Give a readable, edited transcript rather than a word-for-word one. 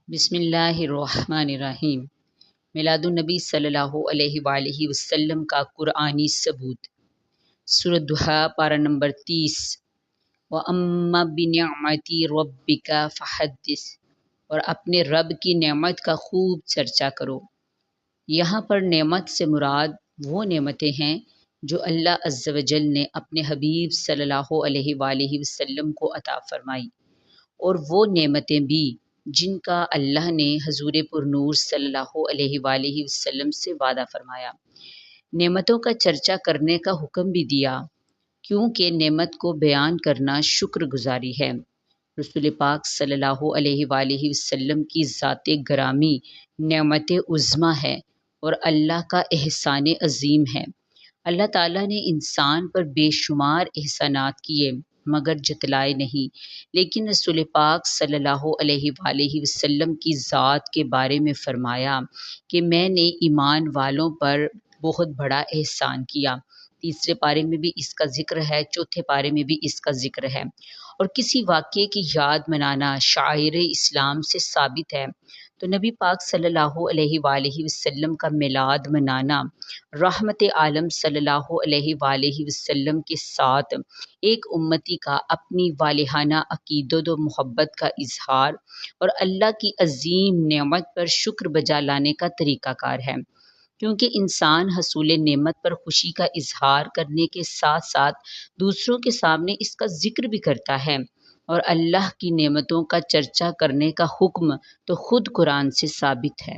بسم اللہ الرحمن الرحیم۔ میلاد النبی صلی اللہ علیہ وآلہ وسلم کا قرآنی ثبوت۔ سورۃ ضحیٰ پارہ نمبر 30۔ وَأَمَّا بِنِعْمَتِ رَبِّكَ فَحَدِّثْ، اور اپنے رب کی نعمت کا خوب چرچا کرو۔ یہاں پر نعمت سے مراد وہ نعمتیں ہیں جو اللہ عز و جل نے اپنے حبیب صلی اللہ علیہ وآلہ وسلم کو عطا فرمائی، اور وہ نعمتیں بھی جن کا اللہ نے حضور پرنور صلی اللہ علیہ وآلہ وسلم سے وعدہ فرمایا۔ نعمتوں کا چرچا کرنے کا حکم بھی دیا، کیونکہ نعمت کو بیان کرنا شکر گزاری ہے۔ رسول پاک صلی اللہ علیہ وآلہ وسلم کی ذات گرامی نعمت عظمیٰ ہے اور اللہ کا احسان عظیم ہے۔ اللہ تعالیٰ نے انسان پر بے شمار احسانات کیے مگر جتلائے نہیں، لیکن رسول پاک صلی اللہ علیہ وآلہ وسلم کی ذات کے بارے میں فرمایا کہ میں نے ایمان والوں پر بہت بڑا احسان کیا۔ تیسرے پارے میں بھی اس کا ذکر ہے، چوتھے پارے میں بھی اس کا ذکر ہے۔ اور کسی واقعے کی یاد منانا شعائر اسلام سے ثابت ہے، تو نبی پاک صلی اللہ علیہ وآلہ وسلم کا میلاد منانا رحمت عالم صلی اللہ علیہ وآلہ وسلم کے ساتھ ایک امتی کا اپنی والہانہ عقیدت و محبت کا اظہار اور اللہ کی عظیم نعمت پر شکر بجا لانے کا طریقہ کار ہے، کیونکہ انسان حصول نعمت پر خوشی کا اظہار کرنے کے ساتھ ساتھ دوسروں کے سامنے اس کا ذکر بھی کرتا ہے، اور اللہ کی نعمتوں کا چرچا کرنے کا حکم تو خود قرآن سے ثابت ہے۔